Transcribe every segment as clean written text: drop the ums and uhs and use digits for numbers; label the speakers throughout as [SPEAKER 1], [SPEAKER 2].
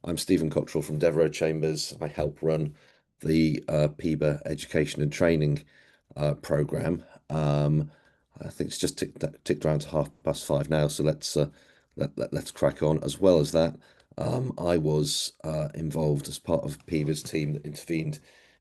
[SPEAKER 1] I'm Stephen Cottrell from Devereux Chambers. I help run the PIBA Education and Training program. I think it's just ticked around to 5:30 now, so let's crack on. As well as that, I was involved as part of PIBA's team that intervened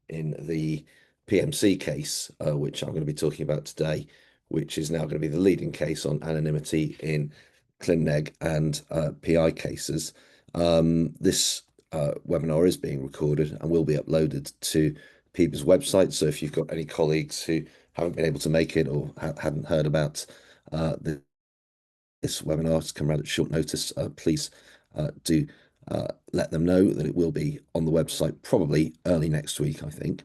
[SPEAKER 1] in the PMC case, which I'm going to be talking about today, which is now going to be the leading case on anonymity in ClinNeg and PI cases. This webinar is being recorded and will be uploaded to PIBA's website. So if you've got any colleagues who haven't been able to make it or hadn't heard about this webinar to come around at short notice, please do let them know that it will be on the website probably early next week, I think.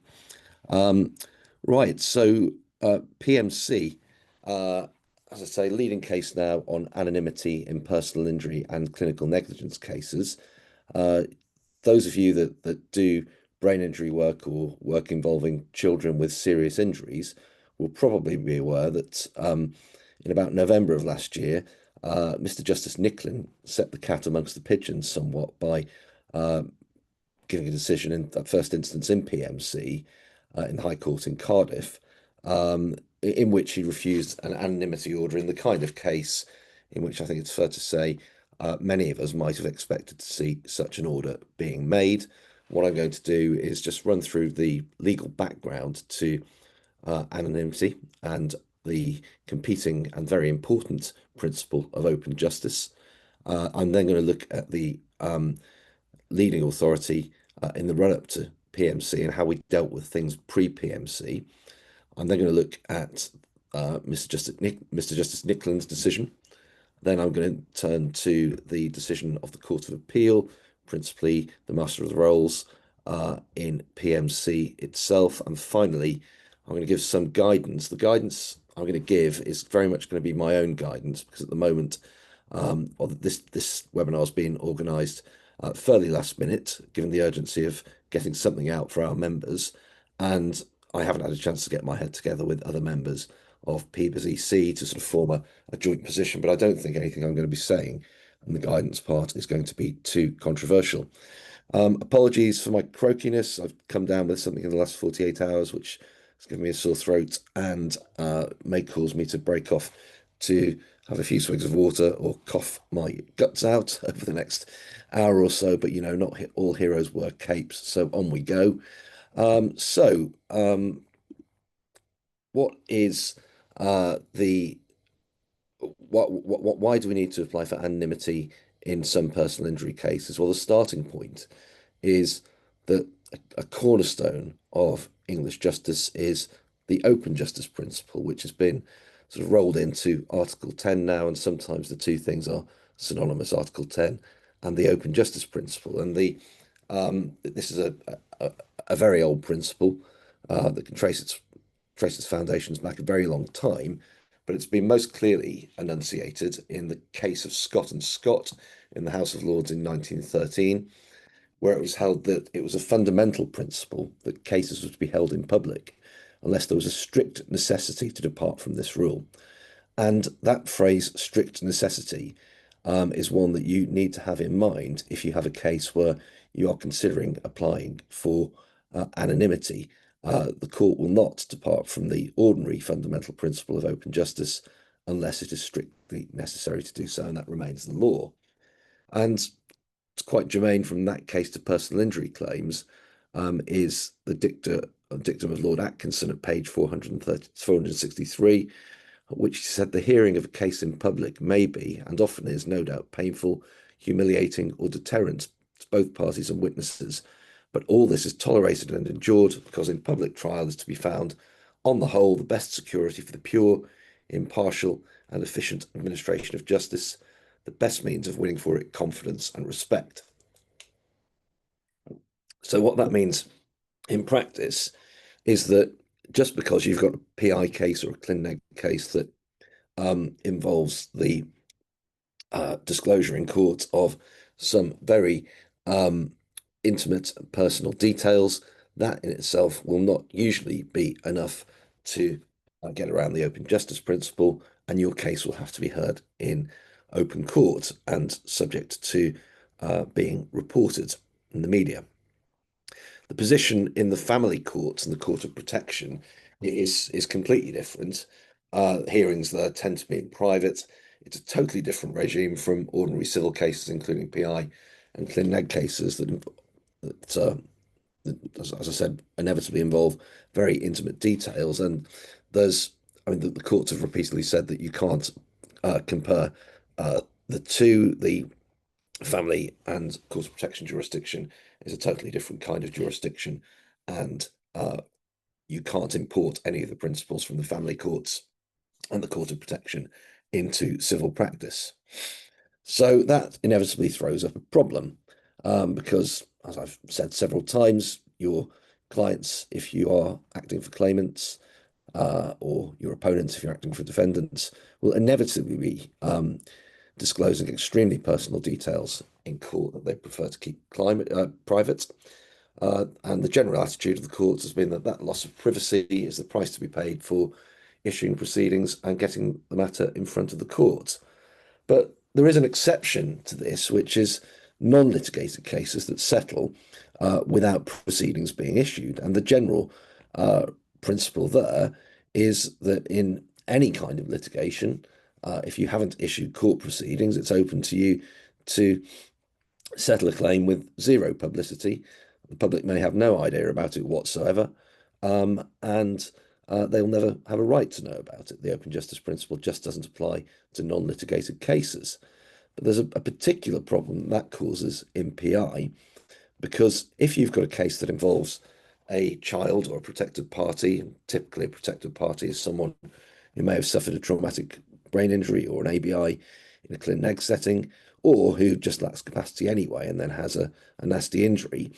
[SPEAKER 1] Right, so PMC, as I say, leading case now on anonymity in personal injury and clinical negligence cases. Those of you that do brain injury work or work involving children with serious injuries will probably be aware that in about November of last year, Mr. Justice Nicklin set the cat amongst the pigeons somewhat by giving a decision in that first instance in PMC in the High Court in Cardiff, in which he refused an anonymity order in the kind of case in which I think it's fair to say many of us might have expected to see such an order being made. What I'm going to do is just run through the legal background to anonymity and the competing and very important principle of open justice. I'm then going to look at the leading authority in the run-up to PMC and how we dealt with things pre-PMC. I'm then going to look at Mr. Justice Nicklin's decision. Then I'm going to turn to the decision of the Court of Appeal, principally the Master of the Rolls in PMC itself. And finally, I'm going to give some guidance. The guidance I'm going to give is very much going to be my own guidance because at the moment, this webinar has been organised fairly last minute, given the urgency of getting something out for our members. And I haven't had a chance to get my head together with other members of PIBA's EC to sort of form a joint position, but I don't think anything I'm going to be saying in the guidance part is going to be too controversial. Apologies for my croakiness. I've come down with something in the last 48 hours, which has given me a sore throat and may cause me to break off to have a few swigs of water or cough my guts out over the next hour or so. But, you know, not all heroes wear capes, so on we go. What is why do we need to apply for anonymity in some personal injury cases? Well, the starting point is that a cornerstone of English justice is the open justice principle, which has been sort of rolled into Article 10 now, and sometimes the two things are synonymous, Article 10 and the open justice principle. And this is a very old principle that can trace its foundations back a very long time, but it's been most clearly enunciated in the case of Scott and Scott in the House of Lords in 1913, where it was held that it was a fundamental principle that cases were to be held in public unless there was a strict necessity to depart from this rule. And that phrase, strict necessity, is one that you need to have in mind if you have a case where you are considering applying for anonymity. The court will not depart from the ordinary fundamental principle of open justice unless it is strictly necessary to do so, and that remains the law. And it's quite germane from that case to personal injury claims, is the dictum of Lord Atkinson at page 463, which said the hearing of a case in public may be, and often is, no doubt painful, humiliating, or deterrent to both parties and witnesses. But all this is tolerated and endured because in public trial is to be found, on the whole, the best security for the pure, impartial, and efficient administration of justice, the best means of winning for it confidence and respect. So what that means in practice is that just because you've got a PI case or a ClinNeg case that involves the disclosure in court of some very intimate and personal details, that in itself will not usually be enough to get around the open justice principle, and your case will have to be heard in open court and subject to being reported in the media. The position in the family courts and the Court of Protection is completely different. Hearings there tend to be in private. It's a totally different regime from ordinary civil cases, including PI and Clin Neg cases as I said, inevitably involve very intimate details. And the courts have repeatedly said that you can't compare the two. The family and court of protection jurisdiction is a totally different kind of jurisdiction, and you can't import any of the principles from the family courts and the court of protection into civil practice. So that inevitably throws up a problem because, as I've said several times, your clients, if you are acting for claimants, or your opponents, if you're acting for defendants, will inevitably be disclosing extremely personal details in court that they prefer to keep private. And the general attitude of the courts has been that that loss of privacy is the price to be paid for issuing proceedings and getting the matter in front of the courts. But there is an exception to this, which is non-litigated cases that settle without proceedings being issued. And the general principle there is that in any kind of litigation, if you haven't issued court proceedings, it's open to you to settle a claim with zero publicity. The public may have no idea about it whatsoever, and they'll never have a right to know about it. The open justice principle just doesn't apply to non-litigated cases. But there's a particular problem that causes in PI, because if you've got a case that involves a child or a protected party, typically a protected party is someone who may have suffered a traumatic brain injury or an ABI in a Clin Neg setting, or who just lacks capacity anyway and then has a nasty injury.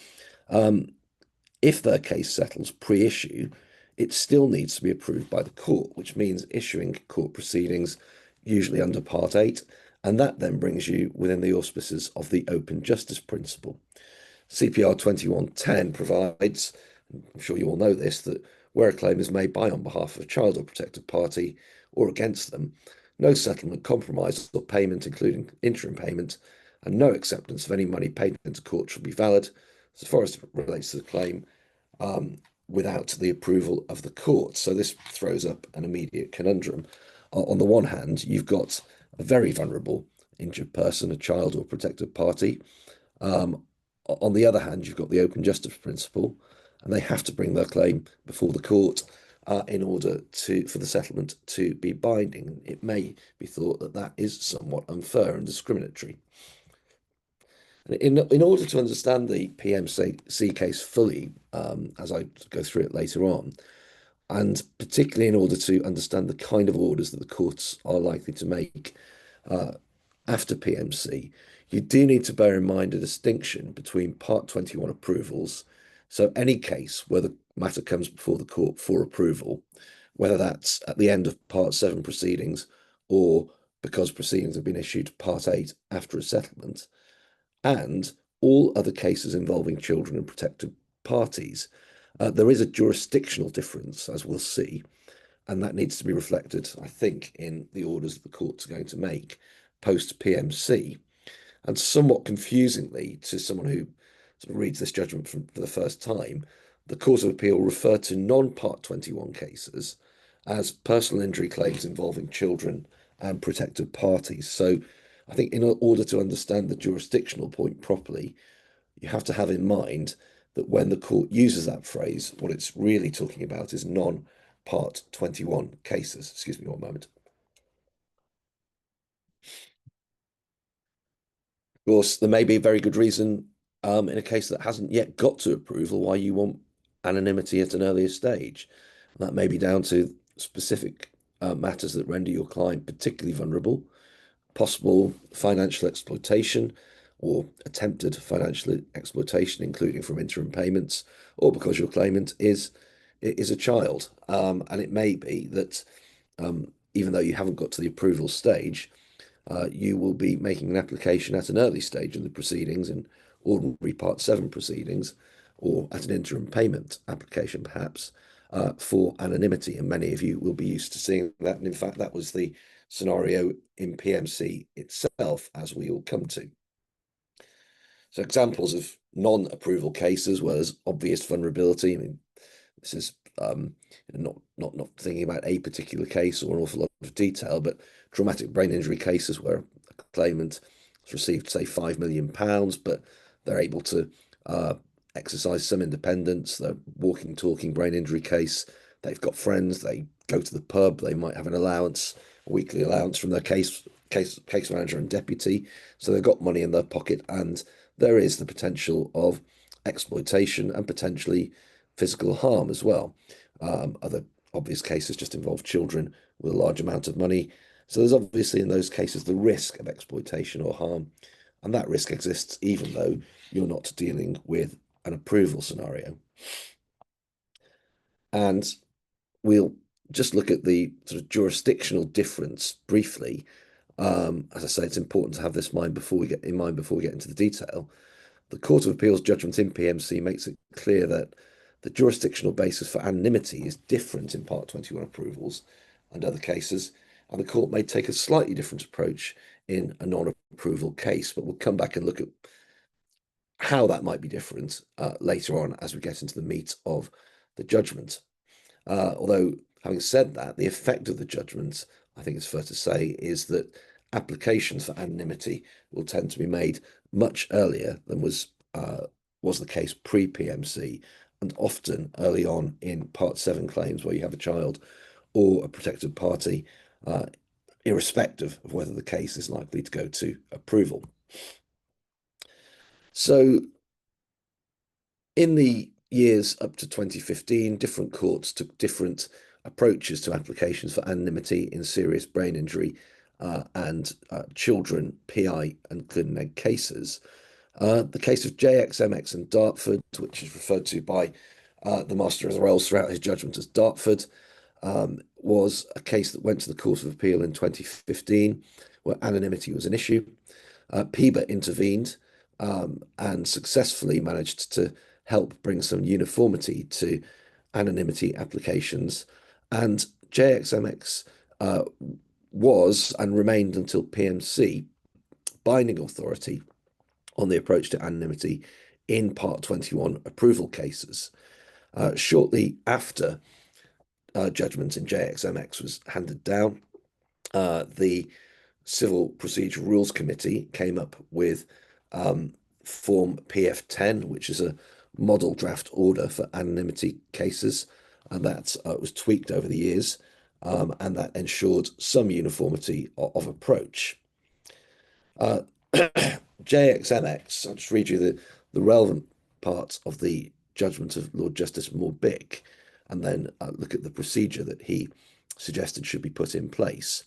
[SPEAKER 1] If their case settles pre-issue, it still needs to be approved by the court, which means issuing court proceedings, usually under Part 8, and that then brings you within the auspices of the open justice principle. CPR 2110 provides, I'm sure you all know this, that where a claim is made by on behalf of a child or protected party or against them, no settlement, compromise, or payment, including interim payment, and no acceptance of any money paid into court shall be valid, as far as it relates to the claim, without the approval of the court. So this throws up an immediate conundrum. On the one hand, you've got a very vulnerable injured person, a child or protected party. On the other hand, you've got the open justice principle, and they have to bring their claim before the court in order for the settlement to be binding. It may be thought that that is somewhat unfair and discriminatory. In order to understand the PMC case fully, as I go through it later on, and particularly in order to understand the kind of orders that the courts are likely to make after PMC, you do need to bear in mind a distinction between Part 21 approvals. So any case where the matter comes before the court for approval, whether that's at the end of Part 7 proceedings or because proceedings have been issued Part 8 after a settlement, and all other cases involving children and protected parties. There is a jurisdictional difference, as we'll see, and that needs to be reflected, I think, in the orders the courts are going to make post-PMC. And somewhat confusingly, to someone who sort of reads this judgment for the first time, the Court of Appeal referred to non-Part 21 cases as personal injury claims involving children and protected parties. So I think in order to understand the jurisdictional point properly, you have to have in mind that when the court uses that phrase, what it's really talking about is non-Part 21 cases. Excuse me one moment. Of course, there may be a very good reason in a case that hasn't yet got to approval why you want anonymity at an earlier stage. And that may be down to specific matters that render your client particularly vulnerable, possible financial exploitation or attempted financial exploitation, including from interim payments, or because your claimant is a child. And it may be that even though you haven't got to the approval stage, you will be making an application at an early stage in the proceedings, in ordinary Part 7 proceedings, or at an interim payment application, perhaps, for anonymity. And many of you will be used to seeing that. And in fact, that was the scenario in PMC itself, as we all come to. So examples of non-approval cases where there's obvious vulnerability. I mean, this is not thinking about a particular case or an awful lot of detail, but traumatic brain injury cases where a claimant has received, say, £5 million, but they're able to exercise some independence. They're walking, talking brain injury case. They've got friends. They go to the pub. They might have an allowance, a weekly allowance from their case manager and deputy. So they've got money in their pocket, and there is the potential of exploitation and potentially physical harm as well. Other obvious cases just involve children with a large amount of money. So there's obviously in those cases the risk of exploitation or harm, and that risk exists even though you're not dealing with an approval scenario. And we'll just look at the sort of jurisdictional difference briefly. As I say, it's important to have this in mind before we get into the detail. The Court of Appeal's judgment in PMC makes it clear that the jurisdictional basis for anonymity is different in Part 21 approvals and other cases, and the court may take a slightly different approach in a non-approval case, but we'll come back and look at how that might be different later on as we get into the meat of the judgment. Although, having said that, the effect of the judgment, I think it's fair to say, is that applications for anonymity will tend to be made much earlier than was the case pre-PMC, and often early on in Part 7 claims where you have a child or a protected party, irrespective of whether the case is likely to go to approval. So in the years up to 2015, different courts took different approaches to applications for anonymity in serious brain injury and children PI and clinic cases. The case of JXMX and Dartford, which is referred to by the Master of the Rolls throughout his judgment as Dartford, was a case that went to the Court of Appeal in 2015, where anonymity was an issue. PIBA intervened and successfully managed to help bring some uniformity to anonymity applications. And JXMX was and remained until PMC binding authority on the approach to anonymity in Part 21 approval cases. Shortly after judgment in JXMX was handed down, the Civil Procedural Rules Committee came up with Form PF10, which is a model draft order for anonymity cases, and that was tweaked over the years, and that ensured some uniformity of approach. JXMX, I'll just read you the relevant part of the judgment of Lord Justice Morbick, and then look at the procedure that he suggested should be put in place.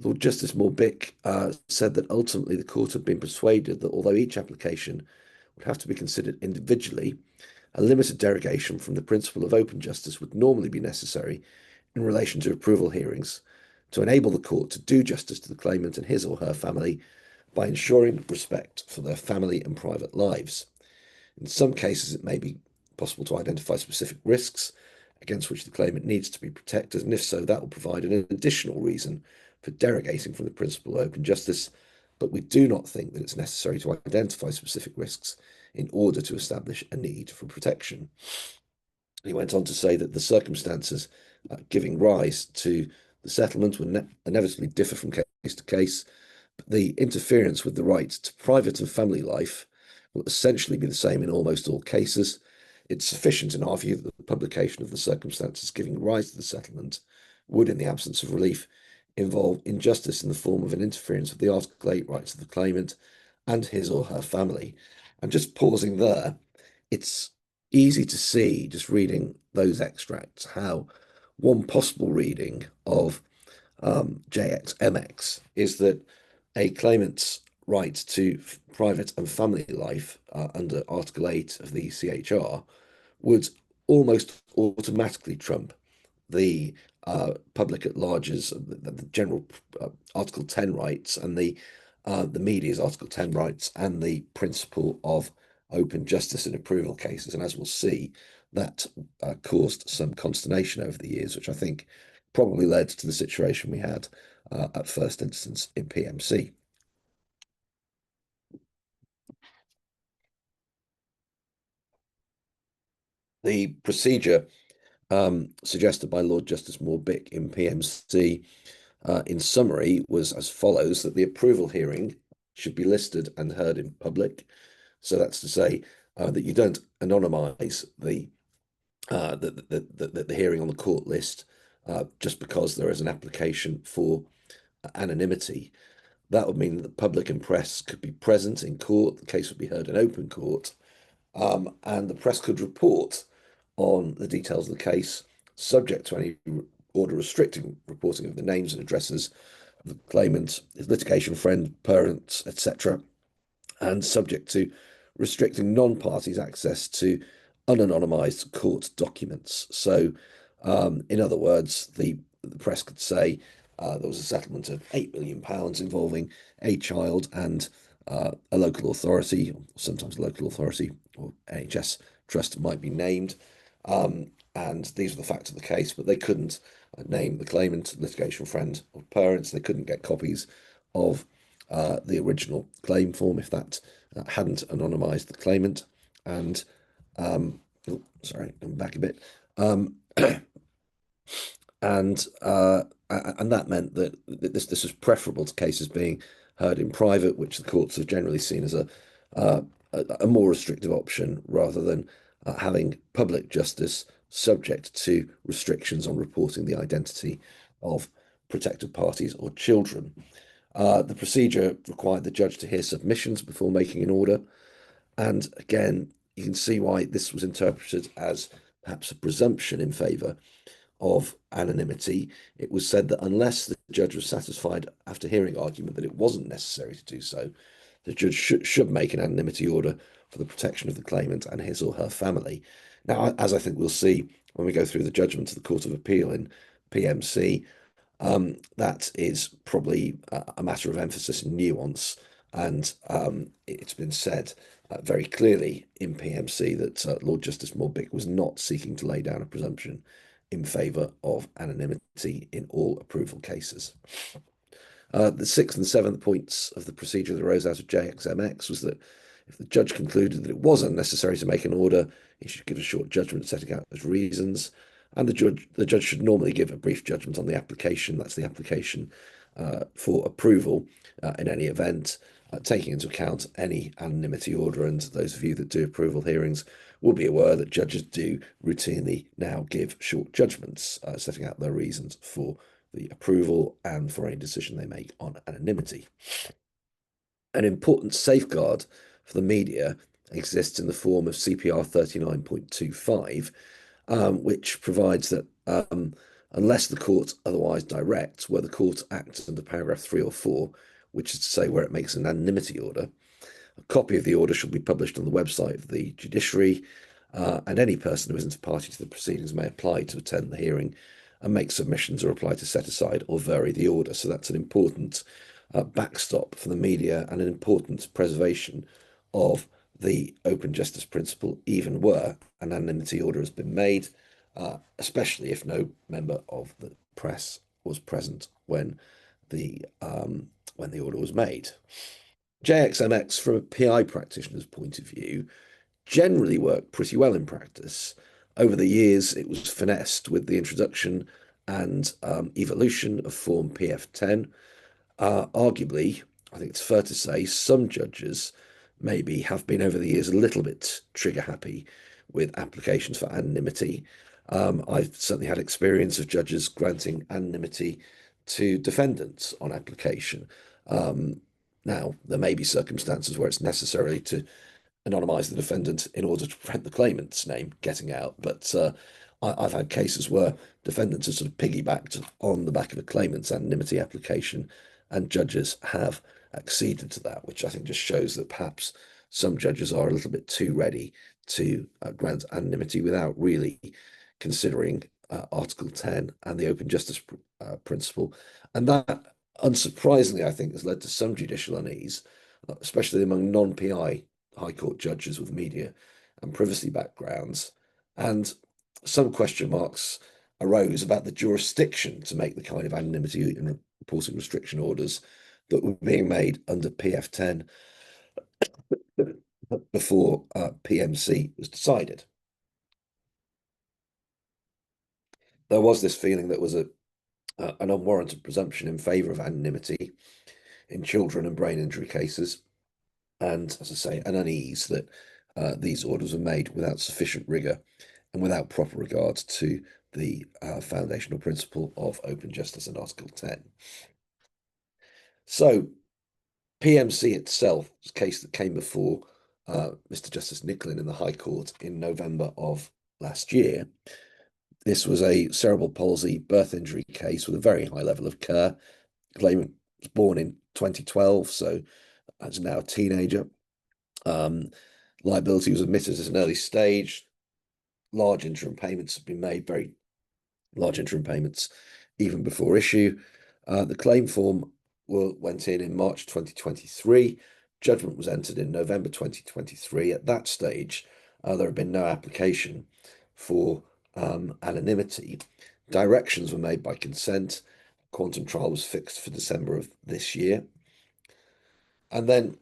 [SPEAKER 1] Lord Justice Morbick said that ultimately the court had been persuaded that although each application would have to be considered individually, a limited derogation from the principle of open justice would normally be necessary in relation to approval hearings to enable the court to do justice to the claimant and his or her family by ensuring respect for their family and private lives. In some cases, it may be possible to identify specific risks against which the claimant needs to be protected, and if so, that will provide an additional reason for derogating from the principle of open justice, but we do not think that it's necessary to identify specific risks in order to establish a need for protection. He went on to say that the circumstances giving rise to the settlement will inevitably differ from case to case, but the interference with the right to private and family life will essentially be the same in almost all cases. It's sufficient in our view that the publication of the circumstances giving rise to the settlement would, in the absence of relief, involve injustice in the form of an interference with the Article 8 rights of the claimant and his or her family. And just pausing there, it's easy to see, just reading those extracts, how one possible reading of JXMX is that a claimant's right to private and family life under Article 8 of the CHR would almost automatically trump the public at large's, the general Article 10 rights and the media's Article 10 rights and the principle of open justice in approval cases. And as we'll see, that caused some consternation over the years, which I think probably led to the situation we had at first instance in PMC. The procedure suggested by Lord Justice Morbick in PMC, in summary, was as follows: that the approval hearing should be listed and heard in public. So that's to say that you don't anonymise the hearing on the court list just because there is an application for anonymity. That would mean that the public and press could be present in court. The case would be heard in open court, and the press could report on the details of the case, subject to any order restricting reporting of the names and addresses of the claimant, his litigation friend, parents, etc., and subject to restricting non-parties access to unanonymized court documents. So, in other words, the press could say there was a settlement of £8 million involving a child and a local authority, or sometimes a local authority or NHS trust might be named. And these were the facts of the case, but they couldn't name the claimant, litigation friend, or parents. They couldn't get copies of the original claim form if that hadn't anonymised the claimant. And oh, sorry, I'm back a bit. And that meant that this was preferable to cases being heard in private, which the courts have generally seen as a more restrictive option rather than having public justice subject to restrictions on reporting the identity of protected parties or children. The procedure required the judge to hear submissions before making an order. And again, you can see why this was interpreted as perhaps a presumption in favour of anonymity. It was said that unless the judge was satisfied after hearing argument that it wasn't necessary to do so, the judge should make an anonymity order for the protection of the claimant and his or her family. Now, as I think we'll see when we go through the judgment of the Court of Appeal in PMC, that is probably a matter of emphasis and nuance. And it's been said very clearly in PMC that Lord Justice Morbick was not seeking to lay down a presumption in favour of anonymity in all approval cases. The sixth and seventh points of the procedure that arose out of JXMX was that if the judge concluded that it was unnecessary to make an order, he should give a short judgment setting out his reasons. And the judge should normally give a brief judgment on the application. That's the application for approval in any event, taking into account any anonymity order. And those of you that do approval hearings will be aware that judges do routinely now give short judgments, setting out their reasons for the approval and for any decision they make on anonymity. An important safeguard for the media exists in the form of CPR 39.25, which provides that unless the court otherwise directs, where the court acts under paragraph 3 or 4, which is to say where it makes an anonymity order, a copy of the order should be published on the website of the judiciary, and any person who isn't a party to the proceedings may apply to attend the hearing and make submissions or apply to set aside or vary the order. So that's an important backstop for the media and an important preservation of the open justice principle, even where an anonymity order has been made, especially if no member of the press was present when the order was made. JXMX, from a PI practitioner's point of view, generally worked pretty well in practice. Over the years, it was finessed with the introduction and evolution of Form PF10. Arguably, I think it's fair to say some judges maybe have been over the years a little bit trigger happy with applications for anonymity. I've certainly had experience of judges granting anonymity to defendants on application. Now, there may be circumstances where it's necessary to anonymise the defendant in order to prevent the claimant's name getting out. But I've had cases where defendants have sort of piggybacked on the back of a claimant's anonymity application, and judges have acceded to that, which I think just shows that perhaps some judges are a little bit too ready to grant anonymity without really considering Article 10 and the open justice principle. And that, unsurprisingly, I think, has led to some judicial unease, especially among non-PI High Court judges with media and privacy backgrounds. And some question marks arose about the jurisdiction to make the kind of anonymity and reporting restriction orders that were being made under PF10 before PMC was decided. there was this feeling that was an unwarranted presumption in favour of anonymity in children and brain injury cases, and, as I say, an unease that these orders were made without sufficient rigour and without proper regard to the foundational principle of open justice in Article 10. So PMC itself was a case that came before Mr. Justice Nicklin in the High Court in November of last year. This was a cerebral palsy birth injury case with a very high level of care. The claimant was born in 2012, so as now a teenager. Liability was admitted at an early stage. Large interim payments have been made, very large interim payments even before issue. The claim form went in March 2023. Judgment was entered in November 2023. At that stage, there had been no application for anonymity. Directions were made by consent. Quantum trial was fixed for December of this year. And then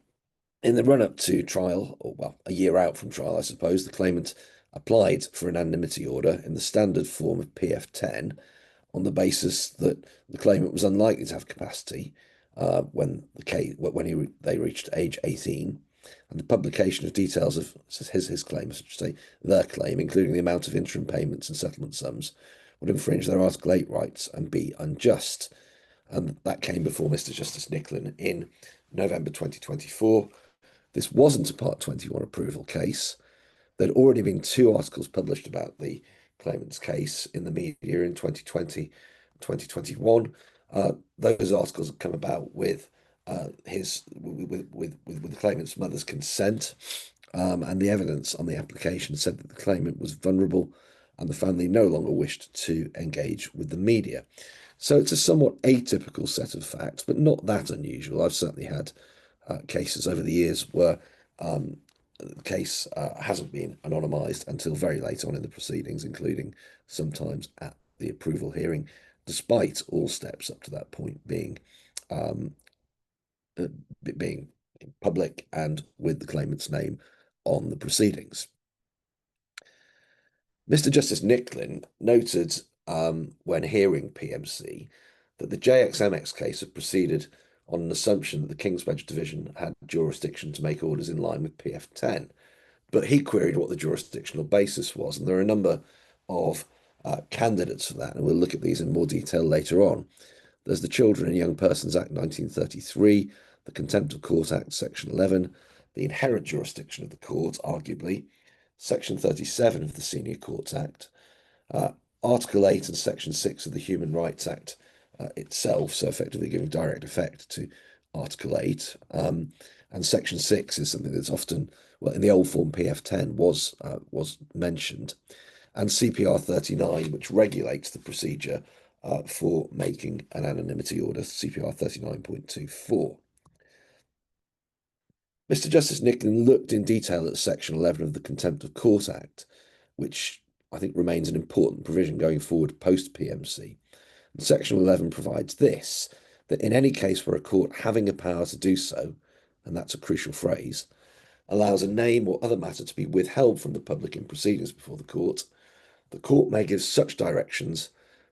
[SPEAKER 1] in the run-up to trial, or well, a year out from trial, I suppose, the claimant applied for an anonymity order in the standard form of PF10 on the basis that the claimant was unlikely to have capacity when they reached age 18, and the publication of details of his claim, I should say, their claim, including the amount of interim payments and settlement sums, would infringe their Article 8 rights and be unjust. And that came before Mr. Justice Nicklin in November 2024. This wasn't a Part 21 approval case. There'd already been 2 articles published about the claimant's case in the media in 2020 and 2021. Those articles have come about with the claimant's mother's consent, and the evidence on the application said that the claimant was vulnerable and the family no longer wished to engage with the media. So it's a somewhat atypical set of facts, but not that unusual. I've certainly had cases over the years where the case hasn't been anonymised until very late on in the proceedings, including sometimes at the approval hearing, despite all steps up to that point being public and with the claimant's name on the proceedings. Mr. Justice Nicklin noted when hearing PMC that the JXMX case had proceeded on an assumption that the King's Bench Division had jurisdiction to make orders in line with PF10. But he queried what the jurisdictional basis was, and there are a number of candidates for that, and we'll look at these in more detail later on. There's the Children and Young Persons Act 1933, the Contempt of Court Act Section 11, the inherent jurisdiction of the court, arguably, Section 37 of the Senior Courts Act, Article 8 and Section 6 of the Human Rights Act itself, so effectively giving direct effect to Article 8. And Section 6 is something that's often, well, in the old form PF10 was mentioned, and CPR 39, which regulates the procedure for making an anonymity order, CPR 39.24. Mr. Justice Nicklin looked in detail at Section 11 of the Contempt of Court Act, which I think remains an important provision going forward post-PMC. Section 11 provides this, that in any case where a court having a power to do so, and that's a crucial phrase, allows a name or other matter to be withheld from the public in proceedings before the court may give such directions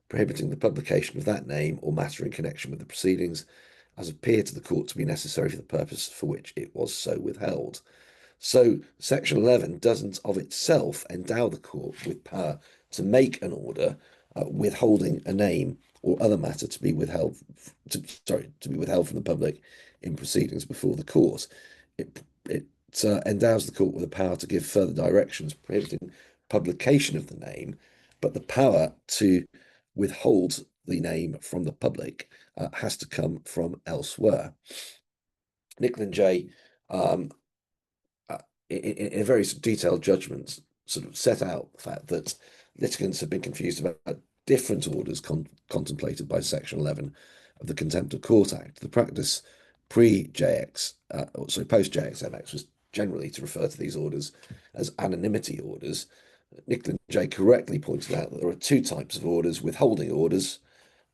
[SPEAKER 1] prohibiting the publication of that name or matter in connection with the proceedings as appear to the court to be necessary for the purpose for which it was so withheld. So Section 11 doesn't of itself endow the court with power to make an order withholding a name or other matter to be withheld from the public in proceedings before the court. It endows the court with the power to give further directions prohibiting publication of the name, but the power to withhold the name from the public has to come from elsewhere. Nicklin J, in a very detailed judgment, sort of set out the fact that litigants have been confused about different orders contemplated by Section 11 of the Contempt of Court Act. The practice post-JXMX was generally to refer to these orders as anonymity orders. Nicklin J correctly pointed out that there are 2 types of orders: withholding orders,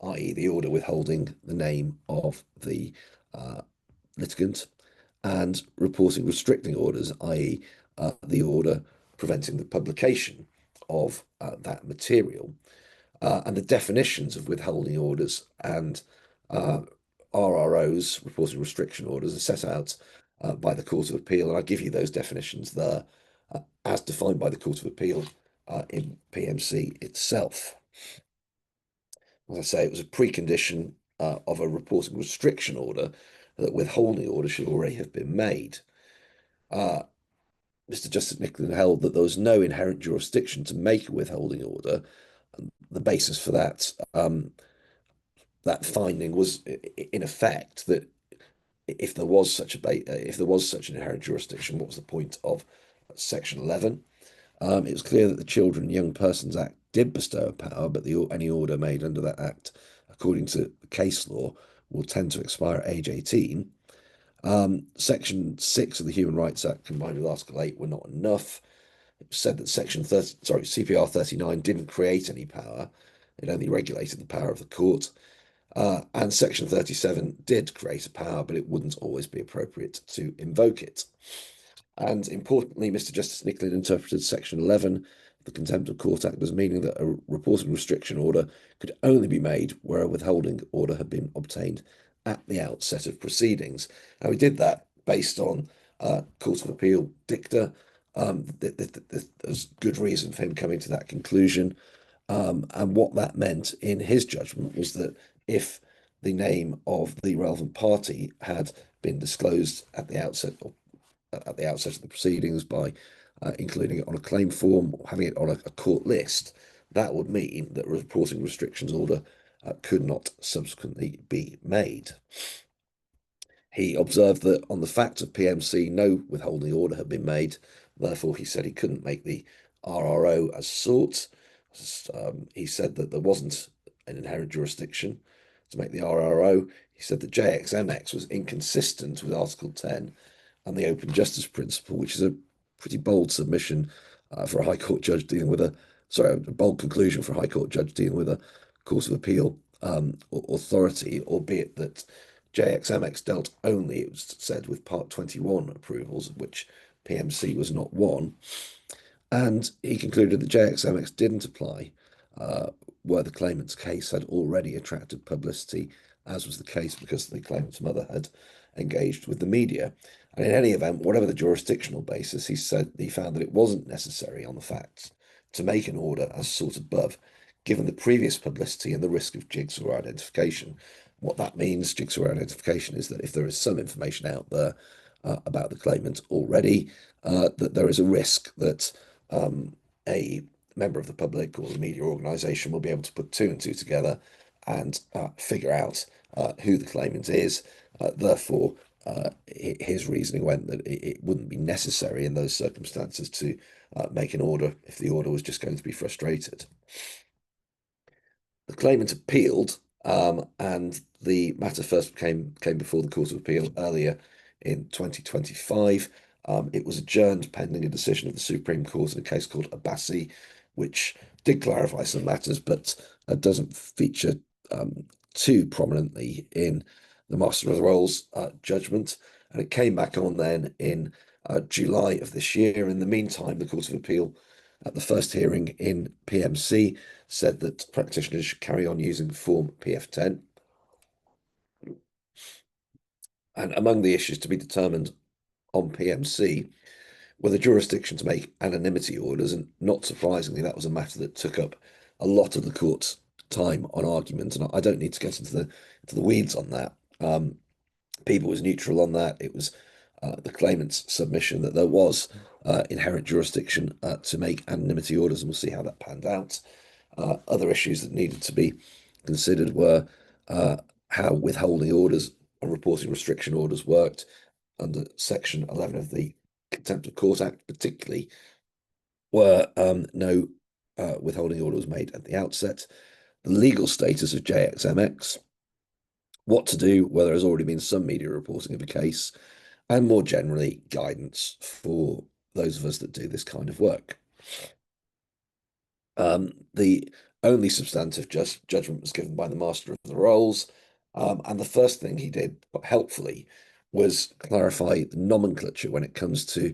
[SPEAKER 1] i.e. the order withholding the name of the litigant, and reporting restricting orders, i.e. the order preventing the publication of that material. and the definitions of withholding orders and uh, RROs, reporting restriction orders, are set out by the Court of Appeal. And I give you those definitions there as defined by the Court of Appeal in PMC itself. As I say, it was a precondition of a reporting restriction order that withholding order should already have been made. Mr. Justice Nicklin held that there was no inherent jurisdiction to make a withholding order. The basis for that finding was, in effect, that if there was such an inherent jurisdiction, what was the point of Section 11? It was clear that the Children and Young Persons Act did bestow a power, but any order made under that act, according to case law, will tend to expire at age 18. Section 6 of the Human Rights Act combined with Article 8 were not enough. It was said that CPR 39 didn't create any power. It only regulated the power of the court. And Section 37 did create a power, but it wouldn't always be appropriate to invoke it. And importantly, Mr. Justice Nicklin interpreted Section 11 of the Contempt of Court Act as meaning that a reporting restriction order could only be made where a withholding order had been obtained at the outset of proceedings. Now, he did that based on Court of Appeal dicta. There's good reason for him coming to that conclusion. And what that meant in his judgment was that if the name of the relevant party had been disclosed at the outset of the proceedings by including it on a claim form or having it on a court list, that would mean that a reporting restrictions order could not subsequently be made. He observed that on the fact of PMC, no withholding order had been made. Therefore, he said he couldn't make the RRO as sought. He said that there wasn't an inherent jurisdiction to make the RRO. He said that JXMX was inconsistent with Article 10 and the open justice principle, which is a pretty bold submission for a High Court judge dealing with a bold conclusion for a High Court judge dealing with a Court of Appeal authority, albeit that JXMX dealt only, it was said, with Part 21 approvals, of which PMC was not one. And he concluded that JXMX didn't apply where the claimant's case had already attracted publicity, as was the case because the claimant's mother had engaged with the media. And in any event, whatever the jurisdictional basis, he said he found that it wasn't necessary on the facts to make an order as sought above, given the previous publicity and the risk of jigsaw identification. What that means, jigsaw identification, is that if there is some information out there about the claimant already, that there is a risk that a member of the public or the media organisation will be able to put two and two together and figure out who the claimant is. Therefore, his reasoning went that it wouldn't be necessary in those circumstances to make an order if the order was just going to be frustrated. The claimant appealed, and the matter first came before the Court of Appeal earlier in 2025. It was adjourned pending a decision of the Supreme Court in a case called Abbasi, which did clarify some matters, but doesn't feature too prominently in the Master of the Rolls judgment. And it came back on then in July of this year. In the meantime, the Court of Appeal, at the first hearing in PMC, said that practitioners should carry on using Form PF10. And among the issues to be determined on PMC were the jurisdiction to make anonymity orders. And not surprisingly, that was a matter that took up a lot of the court's time on argument. And I don't need to get into the weeds on that. PIBA was neutral on that. It was the claimant's submission that there was inherent jurisdiction to make anonymity orders, and we'll see how that panned out. Other issues that needed to be considered were how withholding orders and reporting restriction orders worked under Section 11 of the Contempt of Court Act, particularly where no withholding order was made at the outset. The legal status of JXMX, what to do where there has already been some media reporting of a case, and more generally, guidance for those of us that do this kind of work. The only substantive judgment was given by the Master of the Rolls, and the first thing he did, helpfully, was clarify the nomenclature when it comes to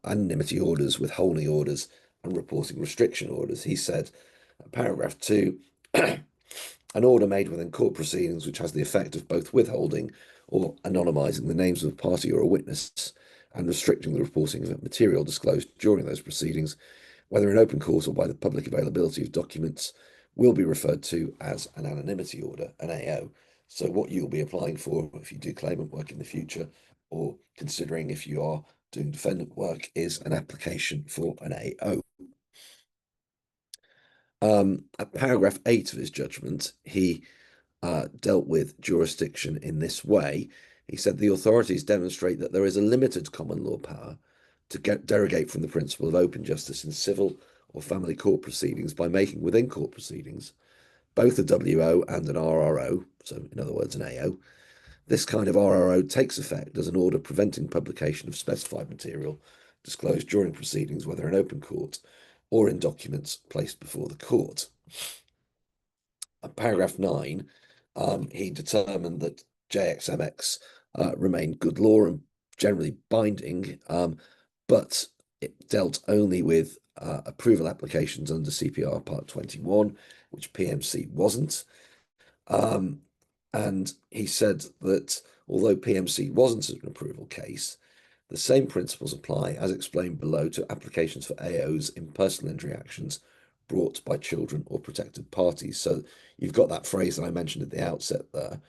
[SPEAKER 1] anonymity orders, withholding orders, and reporting restriction orders. He said Paragraph 2, an order made within court proceedings which has the effect of both withholding or anonymising the names of a party or a witness and restricting the reporting of material disclosed during those proceedings, whether in open court or by the public availability of documents, will be referred to as an anonymity order, an AO. So what you'll be applying for if you do claimant work in the future, or considering if you are doing defendant work, is an application for an AO. At paragraph 8 of his judgment, he dealt with jurisdiction in this way. He said the authorities demonstrate that there is a limited common law power to derogate from the principle of open justice in civil or family court proceedings by making within court proceedings both a WO and an RRO, so in other words, an AO. This kind of RRO takes effect as an order preventing publication of specified material disclosed during proceedings, whether in open court or in documents placed before the court. Paragraph 9, he determined that JXMX remained good law and generally binding, but it dealt only with approval applications under CPR Part 21, which PMC wasn't. And he said that although PMC wasn't an approval case, the same principles apply, as explained below, to applications for AOs in personal injury actions brought by children or protected parties. So you've got that phrase that I mentioned at the outset there,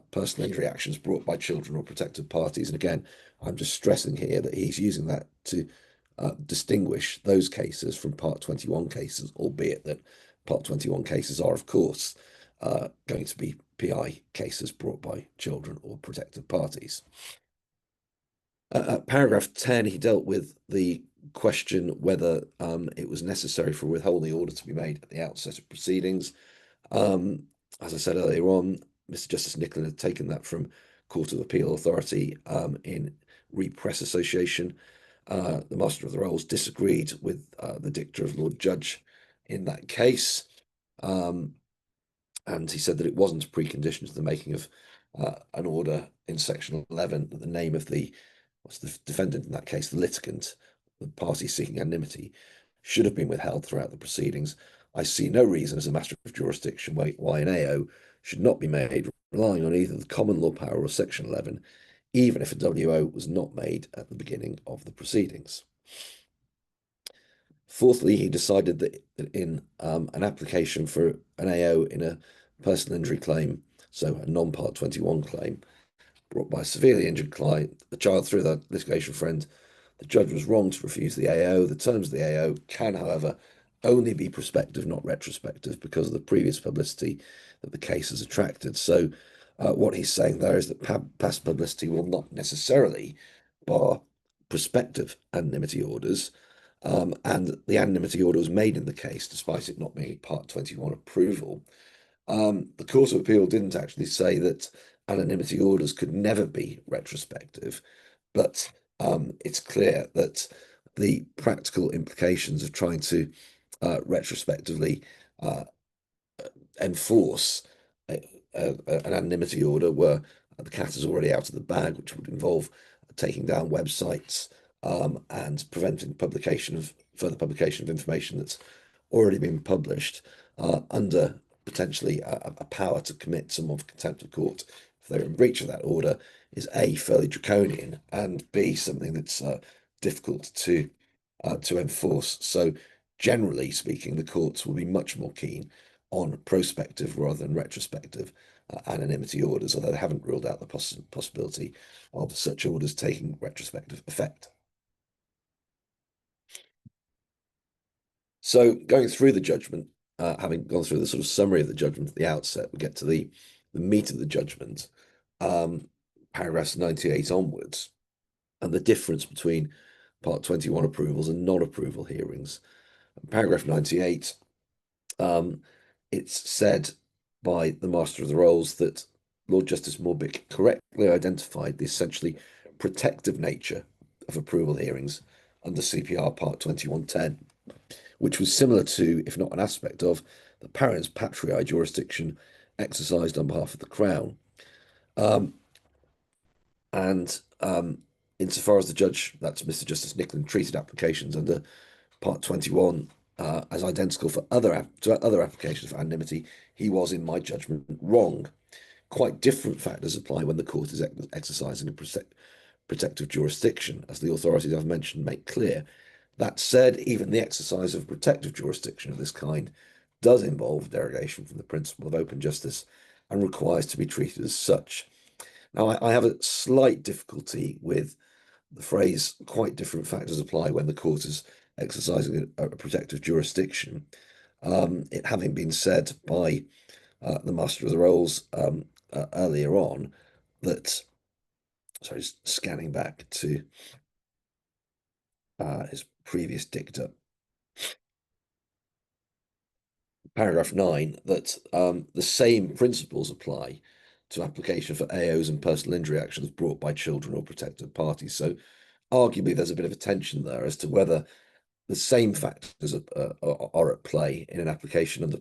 [SPEAKER 1] personal injury actions brought by children or protected parties. And again, I'm just stressing here that he's using that to distinguish those cases from Part 21 cases, albeit that Part 21 cases are, of course, going to be PI cases brought by children or protected parties. Paragraph 10, he dealt with the question whether it was necessary for a withholding order to be made at the outset of proceedings. As I said earlier on, Mr. Justice Nicklin had taken that from Court of Appeal Authority in Press Association. The Master of the Rolls disagreed with the dicta of Lord Judge in that case. And he said that it wasn't a precondition to the making of an order in Section 11 that the name of the defendant in that case, the litigant, the party seeking anonymity, should have been withheld throughout the proceedings. I see no reason as a matter of jurisdiction why an AO should not be made relying on either the common law power or Section 11, even if a WO was not made at the beginning of the proceedings. Fourthly, he decided that in an application for an AO in a personal injury claim, so a non-Part 21 claim, brought by a severely injured client, the child through their litigation friend, the judge was wrong to refuse the AO. The terms of the AO can, however, only be prospective, not retrospective, because of the previous publicity that the case has attracted. So what he's saying there is that past publicity will not necessarily bar prospective anonymity orders, and the anonymity order was made in the case, despite it not being Part 21 approval. The Court of Appeal didn't actually say that anonymity orders could never be retrospective, but it's clear that the practical implications of trying to retrospectively enforce an anonymity order were the cat is already out of the bag, which would involve taking down websites and preventing further publication of information that's already been published under potentially a power to commit some of contempt of court if they're in breach of that order is A, fairly draconian, and B, something that's difficult to enforce. So generally speaking, the courts will be much more keen on prospective rather than retrospective anonymity orders, although they haven't ruled out the possibility of such orders taking retrospective effect. So going through the judgment, having gone through the sort of summary of the judgment at the outset, we get to the meat of the judgment, paragraphs 98 onwards, and the difference between Part 21 approvals and non-approval hearings. Paragraph 98, it's said by the Master of the Rolls that Lord Justice Morbick correctly identified the essentially protective nature of approval hearings under CPR Part 2110, which was similar to, if not an aspect of, the parens patriae jurisdiction exercised on behalf of the Crown. And insofar as the judge, that's Mr. Justice Nicklin, treated applications under Part 21 as identical for other applications for anonymity, he was, in my judgment, wrong. Quite different factors apply when the court is exercising a protective jurisdiction, as the authorities I've mentioned make clear. That said, even the exercise of protective jurisdiction of this kind does involve derogation from the principle of open justice and requires to be treated as such. Now, I have a slight difficulty with the phrase quite different factors apply when the court is exercising a protective jurisdiction. It having been said by the Master of the Rolls earlier on that, sorry, scanning back to his previous dicta, paragraph 9, that the same principles apply to application for AOs and personal injury actions brought by children or protected parties. So arguably there's a bit of a tension there as to whether the same factors are at play in an application under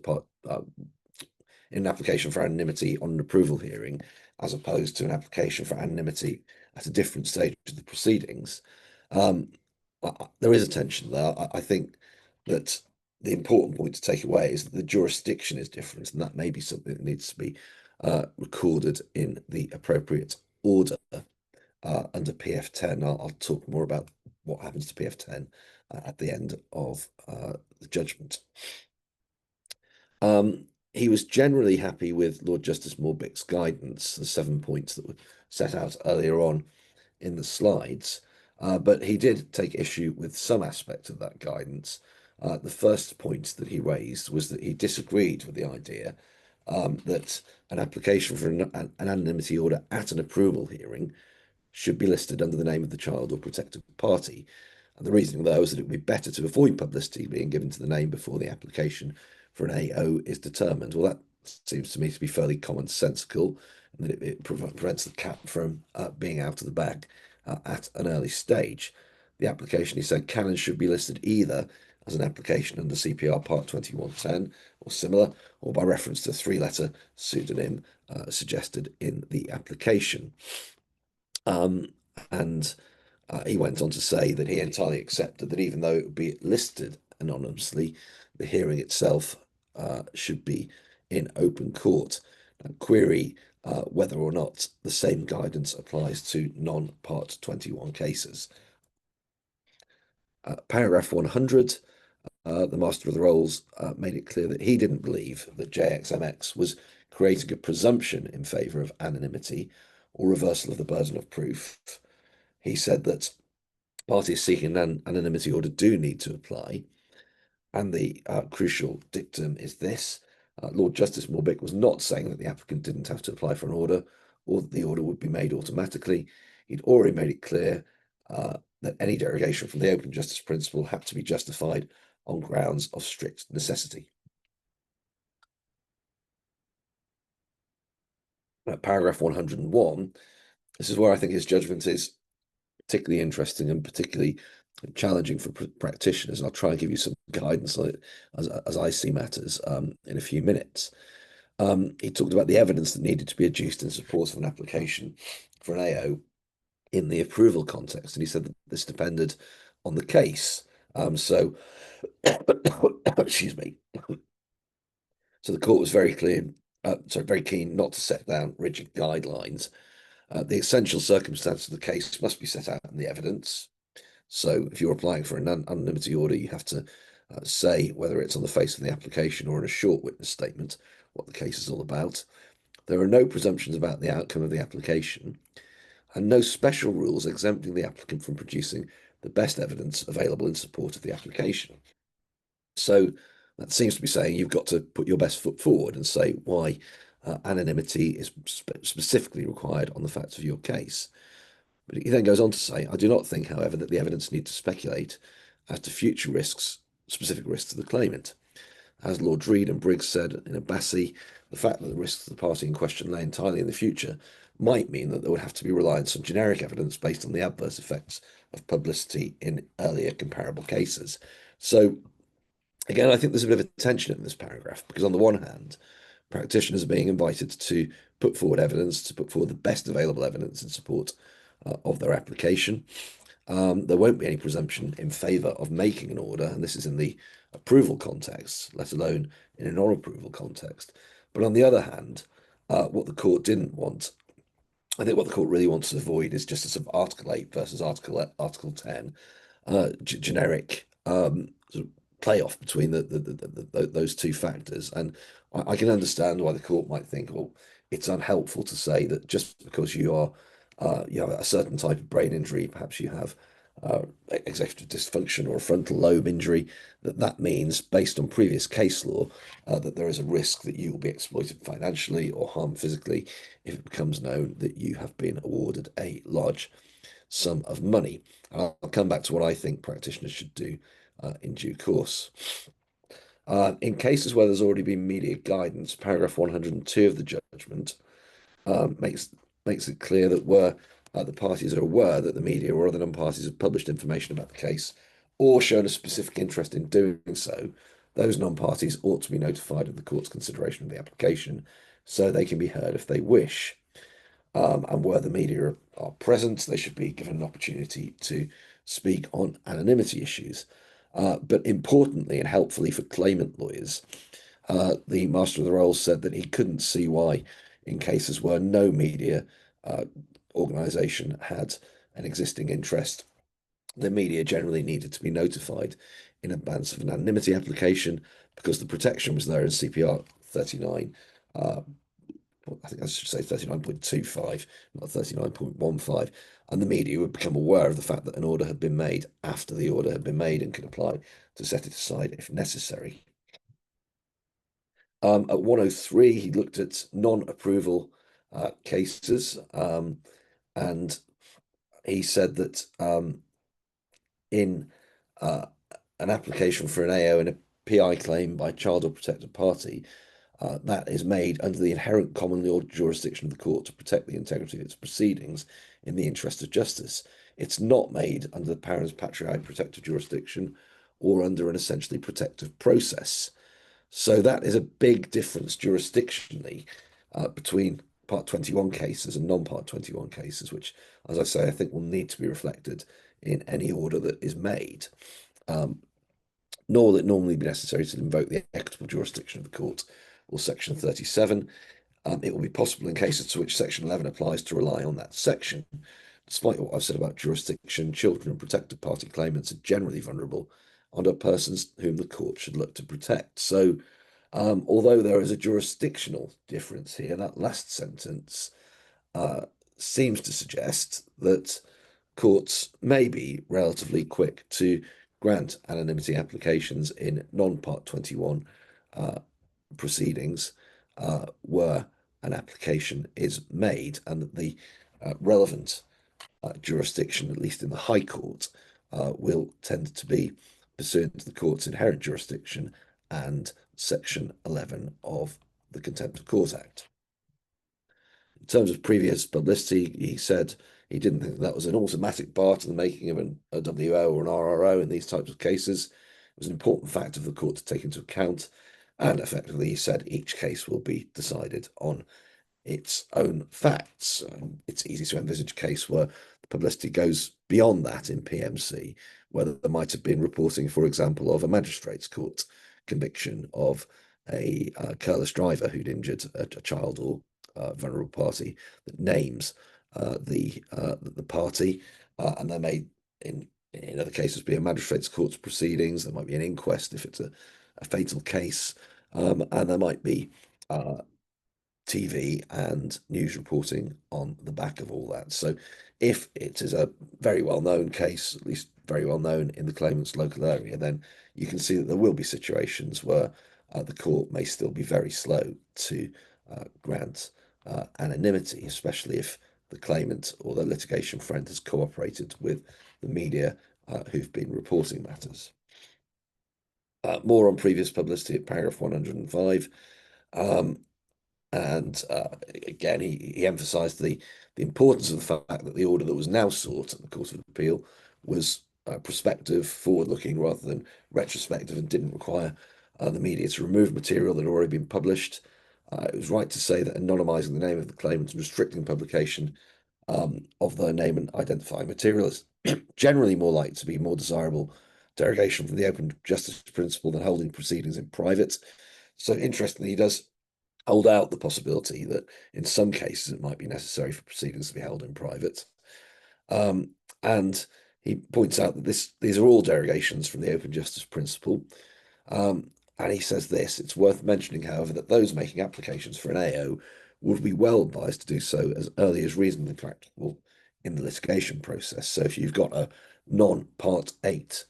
[SPEAKER 1] in an application for anonymity on an approval hearing, as opposed to an application for anonymity at a different stage of the proceedings. There is a tension there. I think that the important point to take away is that the jurisdiction is different, and that may be something that needs to be recorded in the appropriate order under PF10. I'll talk more about what happens to PF10 at the end of the judgment. He was generally happy with Lord Justice Morbick's guidance, the 7 points that were set out earlier on in the slides, but he did take issue with some aspect of that guidance. The first point that he raised was that he disagreed with the idea that an application for an anonymity order at an approval hearing should be listed under the name of the child or protected party. And the reasoning there was that it would be better to avoid publicity being given to the name before the application for an AO is determined. Well, that seems to me to be fairly commonsensical, and that it prevents the cat from being out of the bag at an early stage. The application, he said, can and should be listed either as an application under CPR Part 2110 or similar, or by reference to a 3-letter pseudonym suggested in the application. And he went on to say that he entirely accepted that even though it would be listed anonymously, the hearing itself should be in open court. And query whether or not the same guidance applies to non-Part 21 cases. Paragraph 100, the Master of the Rolls made it clear that he didn't believe that JXMX was creating a presumption in favour of anonymity or reversal of the burden of proof. He said that parties seeking an anonymity order do need to apply, and the crucial dictum is this. Lord Justice Morbick was not saying that the applicant didn't have to apply for an order or that the order would be made automatically. He'd already made it clear that any derogation from the open justice principle had to be justified on grounds of strict necessity. Paragraph 101, this is where I think his judgment is particularly interesting and particularly challenging for practitioners. And I'll try and give you some guidance on it as I see matters in a few minutes. He talked about the evidence that needed to be adduced in support of an application for an AO in the approval context. And he said that this depended on the case. So, excuse me. So the court was very clear, very keen not to set down rigid guidelines. The essential circumstances of the case must be set out in the evidence. So if you're applying for an anonymity order, you have to say whether it's on the face of the application or in a short witness statement what the case is all about. There are no presumptions about the outcome of the application and no special rules exempting the applicant from producing the best evidence available in support of the application. So that seems to be saying you've got to put your best foot forward and say why anonymity is specifically required on the facts of your case. But he then goes on to say, I do not think, however, that the evidence needs to speculate as to future risks, specific risks to the claimant. As Lord Reed and Briggs said in Abbasi, the fact that the risks to the party in question lay entirely in the future might mean that there would have to be reliance on generic evidence based on the adverse effects of publicity in earlier comparable cases. So again, I think there's a bit of a tension in this paragraph, because on the one hand, practitioners are being invited to put forward evidence, to put forward the best available evidence in support of their application. there won't be any presumption in favour of making an order, and this is in the approval context, let alone in a non-approval context. But on the other hand, what the court didn't want, I think what the court really wants to avoid is just a sort of Article 8 versus Article 10 generic sort of playoff between those two factors. And I can understand why the court might think, well, it's unhelpful to say that just because you have a certain type of brain injury, perhaps you have executive dysfunction or a frontal lobe injury, that means, based on previous case law, that there is a risk that you will be exploited financially or harmed physically if it becomes known that you have been awarded a large sum of money. I'll come back to what I think practitioners should do in due course. In cases where there's already been media guidance, paragraph 102 of the judgment makes it clear that where the parties are aware that the media or other non-parties have published information about the case or shown a specific interest in doing so, those non-parties ought to be notified of the court's consideration of the application so they can be heard if they wish. And where the media are present, they should be given an opportunity to speak on anonymity issues. But importantly and helpfully for claimant lawyers, the Master of the Rolls said that he couldn't see why, in cases where no media organisation had an existing interest, the media generally needed to be notified in advance of an anonymity application because the protection was there in CPR 39. I think I should say 39.25, not 39.15, and the media would become aware of the fact that an order had been made after the order had been made and could apply to set it aside if necessary. At 103, he looked at non-approval cases, and he said that in an application for an AO in a PI claim by child or protected party, that is made under the inherent common law jurisdiction of the court to protect the integrity of its proceedings in the interest of justice. It's not made under the parens patriae protective jurisdiction or under an essentially protective process. So that is a big difference jurisdictionally between Part 21 cases and non-Part 21 cases, which, as I say, I think will need to be reflected in any order that is made. Nor will it normally be necessary to invoke the equitable jurisdiction of the court or Section 37. It will be possible in cases to which Section 11 applies to rely on that section. Despite what I've said about jurisdiction, children and protected party claimants are generally vulnerable and are persons whom the court should look to protect. So, although there is a jurisdictional difference here, that last sentence seems to suggest that courts may be relatively quick to grant anonymity applications in non-Part 21 proceedings where an application is made, and that the relevant jurisdiction, at least in the High Court, will tend to be pursuant to the court's inherent jurisdiction and Section 11 of the Contempt of Court Act. In terms of previous publicity, he said he didn't think that was an automatic bar to the making of a WO or an RRO in these types of cases. It was an important factor for the court to take into account, and effectively he said each case will be decided on its own facts. It's easy to envisage a case where the publicity goes beyond that in PMC, where there might have been reporting, for example, of a magistrate's court conviction of a careless driver who'd injured a child or vulnerable party that names the party, and there may, in other cases, be a magistrate's court's proceedings. There might be an inquest if it's a fatal case, and there might be TV and news reporting on the back of all that. So if it is a very well-known case, at least very well known in the claimant's local area, then you can see that there will be situations where the court may still be very slow to grant anonymity, especially if the claimant or their litigation friend has cooperated with the media who've been reporting matters. More on previous publicity at paragraph 105. And again, he emphasised the importance of the fact that the order that was now sought at the Court of Appeal was prospective, forward-looking rather than retrospective, and didn't require the media to remove material that had already been published. It was right to say that anonymising the name of the claimant and restricting publication of the name and identifying material is generally more likely to be more desirable derogation from the open justice principle than holding proceedings in private. So interestingly, he does hold out the possibility that in some cases it might be necessary for proceedings to be held in private. Um, and he points out that these are all derogations from the open justice principle. And he says this, it's worth mentioning, however, that those making applications for an AO would be well advised to do so as early as reasonably practicable in the litigation process. So if you've got a non-Part 8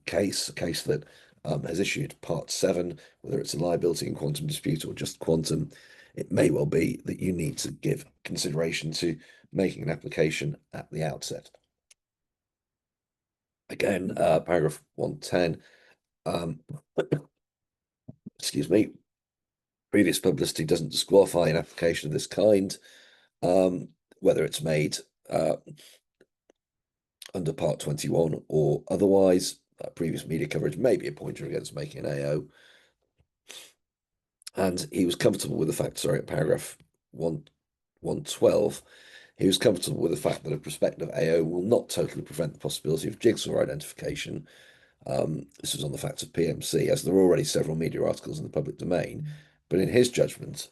[SPEAKER 1] case, a case that has issued Part 7, whether it's a liability and quantum dispute or just quantum, it may well be that you need to give consideration to making an application at the outset. Again, paragraph 110, excuse me, previous publicity doesn't disqualify an application of this kind, whether it's made under Part 21 or otherwise. Previous media coverage may be a pointer against making an AO. And he was comfortable with the fact, sorry, at paragraph 112, he was comfortable with the fact that a prospective AO will not totally prevent the possibility of jigsaw identification. This was on the facts of PMC, as there are already several media articles in the public domain. But in his judgment,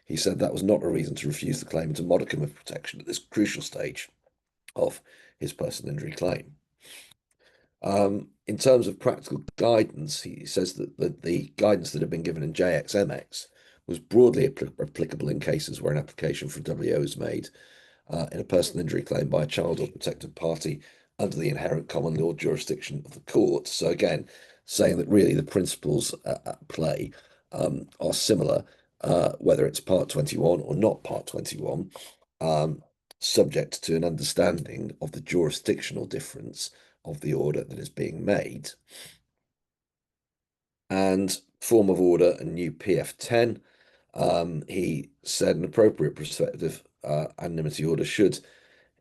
[SPEAKER 1] he said that was not a reason to refuse the claimant a modicum of protection at this crucial stage of his personal injury claim. In terms of practical guidance, he says that the guidance that had been given in JXMX was broadly applicable in cases where an application for a WO is made in a personal injury claim by a child or protected party under the inherent common law jurisdiction of the court. So again, saying that really the principles at play are similar, whether it's Part 21 or not Part 21, subject to an understanding of the jurisdictional difference of the order that is being made. And form of order and new PF10, he said an appropriate prospective anonymity order should,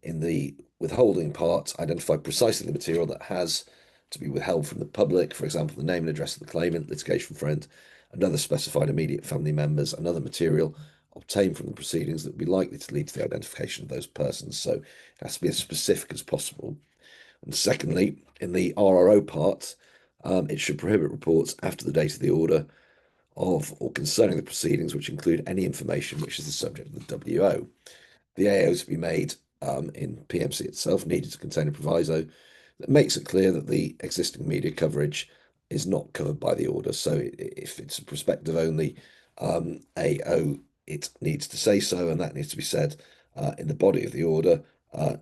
[SPEAKER 1] in the withholding part, identify precisely the material that has to be withheld from the public, for example, the name and address of the claimant, litigation friend, and other specified immediate family members, and other material obtained from the proceedings that would be likely to lead to the identification of those persons. So it has to be as specific as possible. And secondly, in the RRO part, it should prohibit reports after the date of the order of or concerning the proceedings which include any information which is the subject of the WO. The AO to be made in PMC itself needed to contain a proviso that makes it clear that the existing media coverage is not covered by the order. So if it's a prospective only AO, it needs to say so, and that needs to be said in the body of the order,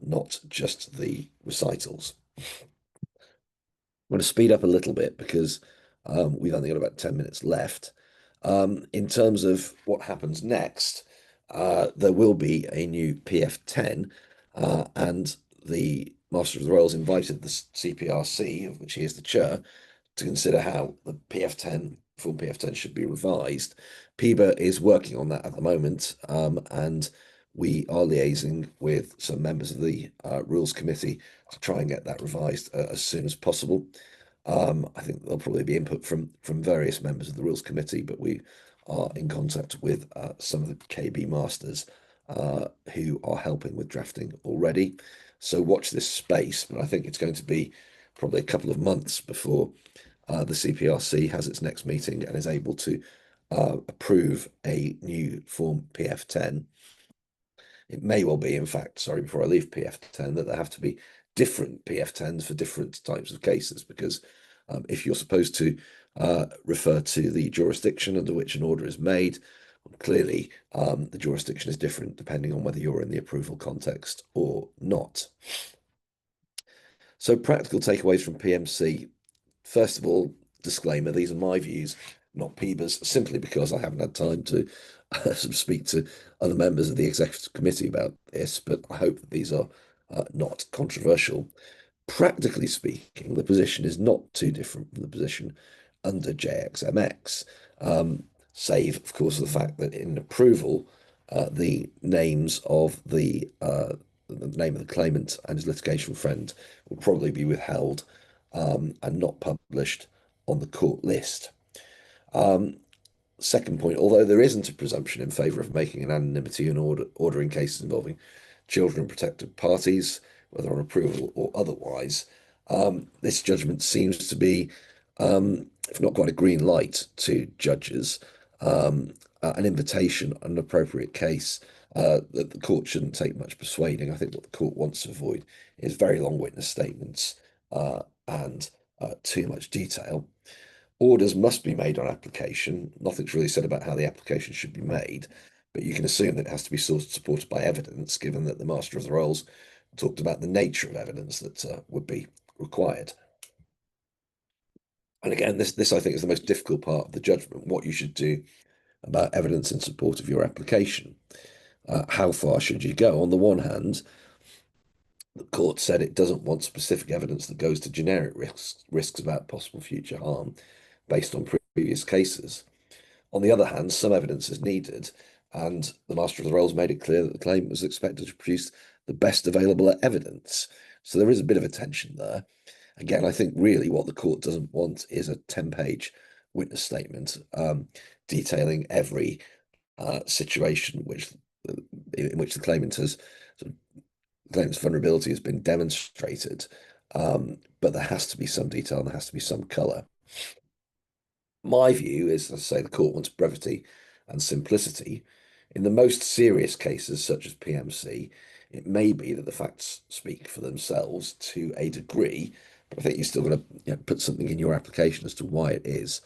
[SPEAKER 1] not just the recitals. I'm going to speed up a little bit because we've only got about 10 minutes left. In terms of what happens next, there will be a new PF10, and the Master of the Rolls invited the CPRC, of which he is the chair, to consider how the PF10, full PF10 should be revised. PIBA is working on that at the moment, and we are liaising with some members of the Rules Committee to try and get that revised as soon as possible. I think there'll probably be input from various members of the Rules Committee, but we are in contact with some of the KB masters who are helping with drafting already. So watch this space, but I think it's going to be probably a couple of months before the CPRC has its next meeting and is able to approve a new form PF10. It may well be, in fact, sorry, before I leave PF10, that there have to be different PF10s for different types of cases, because if you're supposed to refer to the jurisdiction under which an order is made, clearly the jurisdiction is different depending on whether you're in the approval context or not. So practical takeaways from PMC. First of all, disclaimer, these are my views, not PIBA's, simply because I haven't had time to speak to other members of the executive committee about this, but I hope that these are not controversial. Practically speaking, the position is not too different from the position under JXMX, save, of course, the fact that in approval, the names of the name of the claimant and his litigation friend will probably be withheld and not published on the court list. Second point, although there isn't a presumption in favour of making an anonymity in order in cases involving children and protected parties, whether on approval or otherwise, this judgment seems to be, if not quite a green light to judges, an invitation, an appropriate case that the court shouldn't take much persuading. I think what the court wants to avoid is very long witness statements and too much detail. Orders must be made on application. Nothing's really said about how the application should be made, but you can assume that it has to be supported by evidence, given that the Master of the Rolls talked about the nature of evidence that would be required. And again, this I think is the most difficult part of the judgment, what you should do about evidence in support of your application. How far should you go? On the one hand, the court said it doesn't want specific evidence that goes to generic risks about possible future harm based on previous cases. On the other hand, some evidence is needed, and the Master of the Rolls made it clear that the claimant was expected to produce the best available evidence. So there is a bit of a tension there. Again, I think really what the court doesn't want is a 10-page witness statement detailing every situation in which the claimant has claimant's vulnerability has been demonstrated. But there has to be some detail and there has to be some colour. My view is, as I say, the court wants brevity and simplicity. In the most serious cases, such as PMC, it may be that the facts speak for themselves to a degree, but I think you're still going to put something in your application as to why it is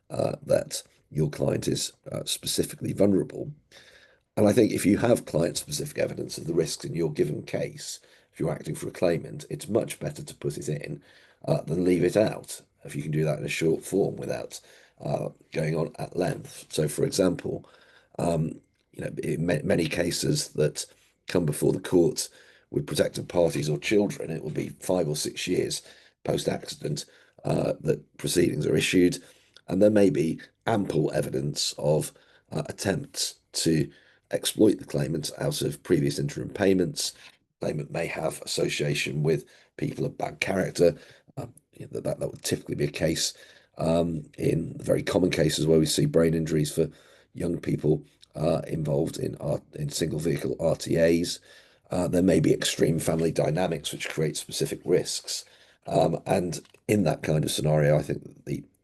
[SPEAKER 1] that your client is specifically vulnerable. And I think if you have client-specific evidence of the risks in your given case, if you're acting for a claimant, it's much better to put it in than leave it out. If you can do that in a short form without going on at length. So, for example, in many cases that come before the court with protected parties or children, it will be 5 or 6 years post-accident that proceedings are issued, and there may be ample evidence of attempts to exploit the claimant out of previous interim payments. The claimant may have association with people of bad character. That would typically be a case in very common cases where we see brain injuries for young people involved in single vehicle RTAs. There may be extreme family dynamics which create specific risks. And in that kind of scenario, I think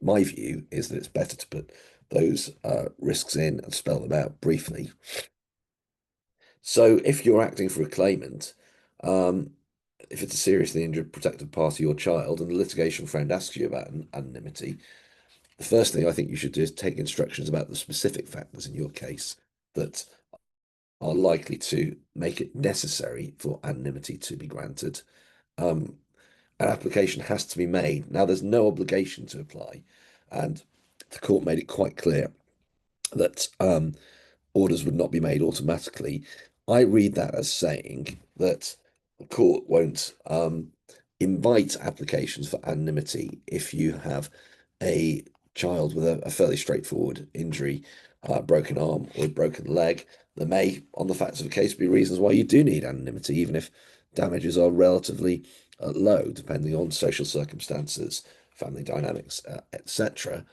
[SPEAKER 1] my view is that it's better to put those risks in and spell them out briefly. So if you're acting for a claimant, if it's a seriously injured protected party or child, and the litigation friend asks you about anonymity, the first thing I think you should do is take instructions about the specific factors in your case that are likely to make it necessary for anonymity to be granted. An application has to be made. Now, there's no obligation to apply, and the court made it quite clear that orders would not be made automatically. I read that as saying that the court won't invite applications for anonymity if you have a child with a fairly straightforward injury, broken arm or broken leg. There may, on the facts of the case, be reasons why you do need anonymity, even if damages are relatively low, depending on social circumstances, family dynamics, etc.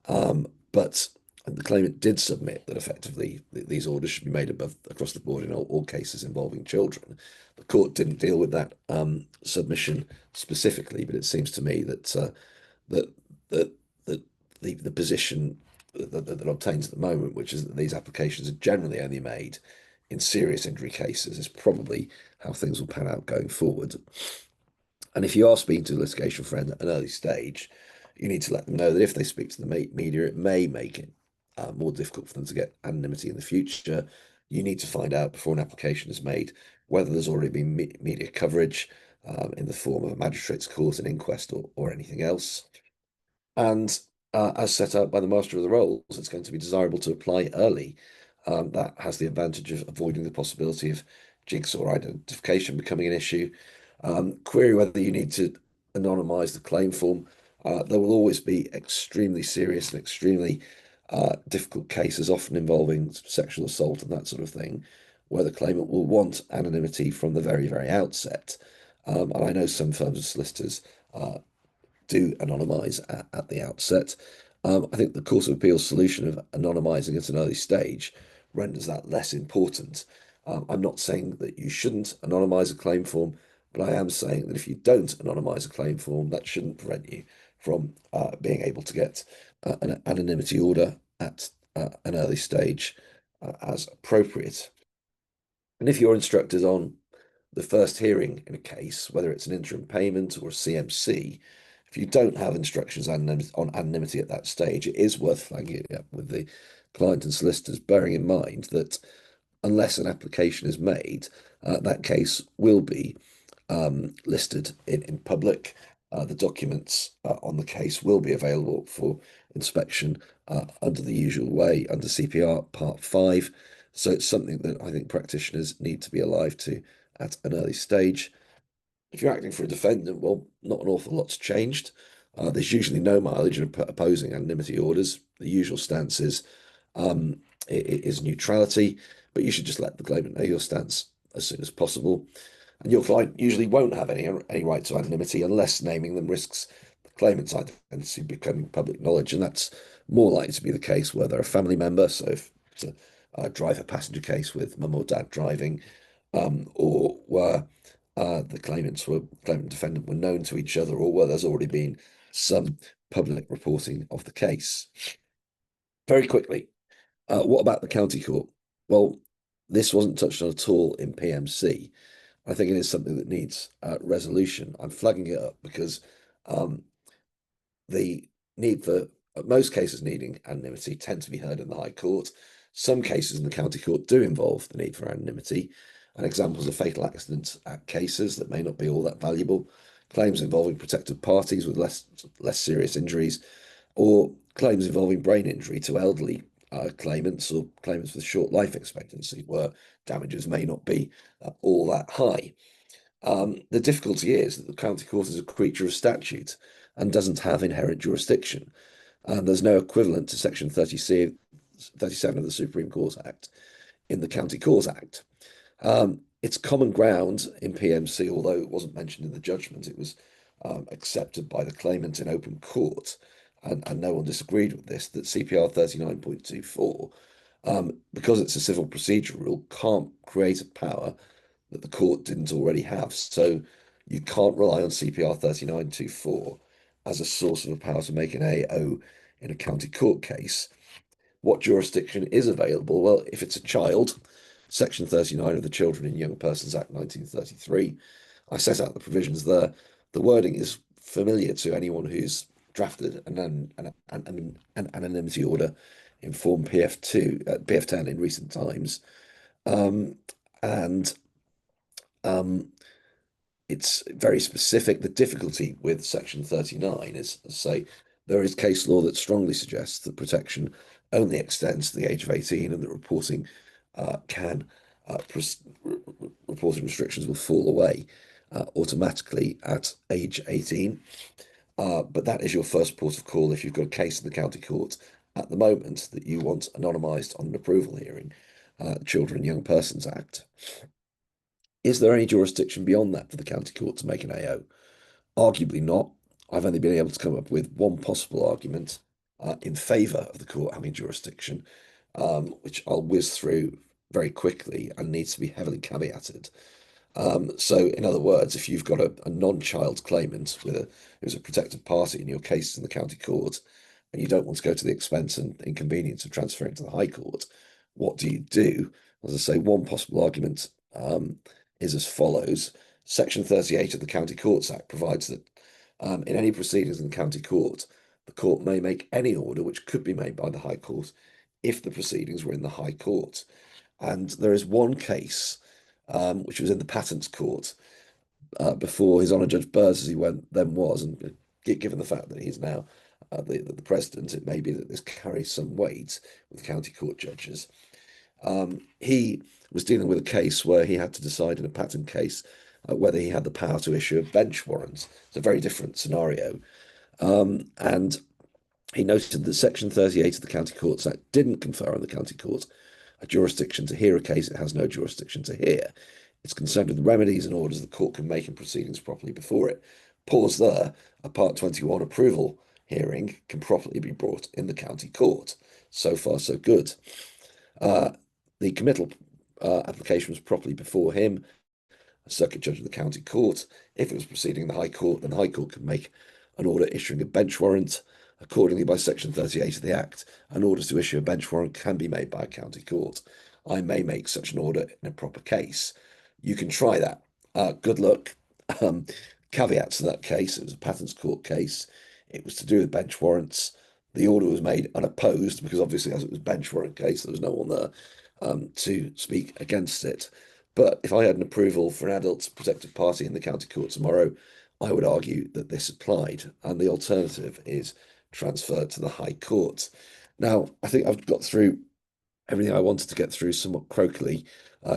[SPEAKER 1] But the claimant did submit that effectively these orders should be made across the board in all cases involving children. The court didn't deal with that submission specifically, but it seems to me that the position that obtains at the moment, which is that these applications are generally only made in serious injury cases, is probably how things will pan out going forward. And if you are speaking to a litigation friend at an early stage, you need to let them know that if they speak to the media, it may make it more difficult for them to get anonymity in the future. You need to find out before an application is made whether there's already been media coverage in the form of a magistrate's court, an inquest, or anything else. And as set out by the Master of the Rolls, it's going to be desirable to apply early. That has the advantage of avoiding the possibility of jigsaw identification becoming an issue. Query whether you need to anonymise the claim form. There will always be extremely serious and extremely difficult cases, often involving sexual assault and that sort of thing, where the claimant will want anonymity from the very, very outset. And I know some firms of solicitors do anonymise at the outset. I think the Court of Appeal's solution of anonymising at an early stage renders that less important. I'm not saying that you shouldn't anonymise a claim form, but I am saying that if you don't anonymise a claim form, that shouldn't prevent you from being able to get an anonymity order at an early stage as appropriate. And if you're instructed on the first hearing in a case, whether it's an interim payment or a CMC, if you don't have instructions on anonymity at that stage, it is worth flagging it up with the client and solicitors, bearing in mind that unless an application is made, that case will be listed in public. The documents on the case will be available for inspection under the usual way, under CPR Part 5. So it's something that I think practitioners need to be alive to at an early stage. If you're acting for a defendant, well, not an awful lot's changed. There's usually no mileage in opposing anonymity orders. The usual stance is neutrality, but you should just let the claimant know your stance as soon as possible. And your client usually won't have any right to anonymity unless naming them risks the claimant's identity becoming public knowledge. And that's more likely to be the case where they're a family member. So if it's a driver passenger case with mum or dad driving, or where the claimant and defendant were known to each other, or where there's already been some public reporting of the case. Very quickly, what about the county court? Well, this wasn't touched on at all in PMC. I think it is something that needs resolution. I'm flagging it up because the need for most cases needing anonymity tend to be heard in the High Court. Some cases in the county court do involve the need for anonymity, and examples of Fatal Accident Act cases that may not be all that valuable, claims involving protected parties with less serious injuries, or claims involving brain injury to elderly claimants or claimants with short life expectancy, where damages may not be all that high. The difficulty is that the county court is a creature of statute and doesn't have inherent jurisdiction. And there's no equivalent to Section 37 of the Supreme Court Act in the County Court Act. It's common ground in PMC, although it wasn't mentioned in the judgment. It was accepted by the claimant in open court, and no one disagreed with this, that CPR 39.24, because it's a civil procedure rule, can't create a power that the court didn't already have. So you can't rely on CPR 39.24 as a source of a power to make an AO in a county court case. What jurisdiction is available? Well, if it's a child, Section 39 of the Children and Young Persons Act 1933, I set out the provisions there. The wording is familiar to anyone who's drafted an anonymity order in Form PF10 in recent times. And it's very specific. The difficulty with Section 39 is, say, there is case law that strongly suggests that protection only extends to the age of 18, and that reporting reporting restrictions will fall away automatically at age 18. But that is your first port of call if you've got a case in the county court at the moment that you want anonymised on an approval hearing, Children and Young Persons Act. Is there any jurisdiction beyond that for the county court to make an AO? Arguably not. I've only been able to come up with one possible argument in favour of the court having jurisdiction, which I'll whiz through very quickly and needs to be heavily caveated. So, in other words, if you've got a non-child claimant who's a protected party in your case in the county court, and you don't want to go to the expense and inconvenience of transferring to the High Court, what do you do? As I say, one possible argument is as follows. Section 38 of the County Courts Act provides that in any proceedings in the county court, the court may make any order which could be made by the High Court if the proceedings were in the High Court. And there is one case which was in the Patents Court before His Honour Judge Burrs, as he then was, and given the fact that he's now the president, it may be that this carries some weight with county court judges. He was dealing with a case where he had to decide in a patent case whether he had the power to issue a bench warrant. It's a very different scenario. And he noted that Section 38 of the County Courts Act didn't confer on the county court a jurisdiction to hear a case it has no jurisdiction to hear. It's concerned with remedies and orders the court can make in proceedings properly before it, Pause there. A Part 21 approval hearing can properly be brought in the county court. So far, so good. The committal application was properly before him, a circuit judge of the county court. If it was proceeding in the High Court, then the High Court can make an order issuing a bench warrant. Accordingly, by Section 38 of the Act, an order to issue a bench warrant can be made by a county court. I may make such an order in a proper case. You can try that. Good luck. Caveat to that case, it was a patents court case. It was to do with bench warrants. The order was made unopposed because obviously, as it was a bench warrant case, there was no one there to speak against it. But if I had an approval for an adult protected party in the county court tomorrow, I would argue that this applied, and the alternative is transferred to the High Court. Now, I think I've got through everything I wanted to get through somewhat croakily,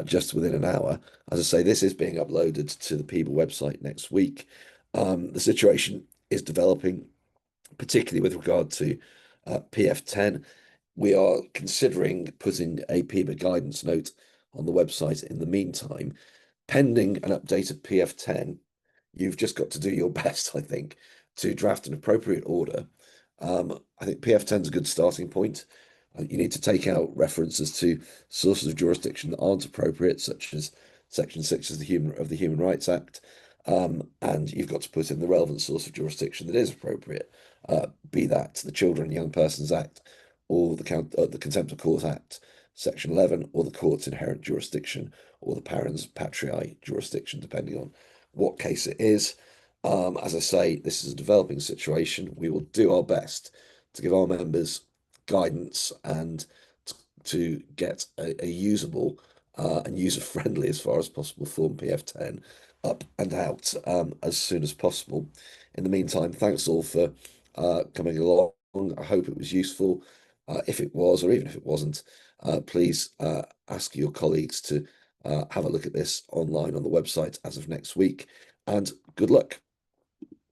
[SPEAKER 1] just within an hour. As I say, this is being uploaded to the PIBA website next week. The situation is developing, particularly with regard to PF10. We are considering putting a PIBA guidance note on the website in the meantime. Pending an updated PF10, you've just got to do your best, I think, to draft an appropriate order. I think PF10 is a good starting point. You need to take out references to sources of jurisdiction that aren't appropriate, such as Section 6 of the Human Rights Act, and you've got to put in the relevant source of jurisdiction that is appropriate, be that the Children and Young Persons Act, or the Contempt of Court Act, Section 11, or the court's inherent jurisdiction, or the parens patriae jurisdiction, depending on what case it is. As I say, this is a developing situation. We will do our best to give our members guidance and to get a usable and user-friendly, as far as possible, Form PF10 up and out as soon as possible. In the meantime, thanks all for coming along. I hope it was useful. If it was, or even if it wasn't, please ask your colleagues to have a look at this online on the website as of next week, and good luck.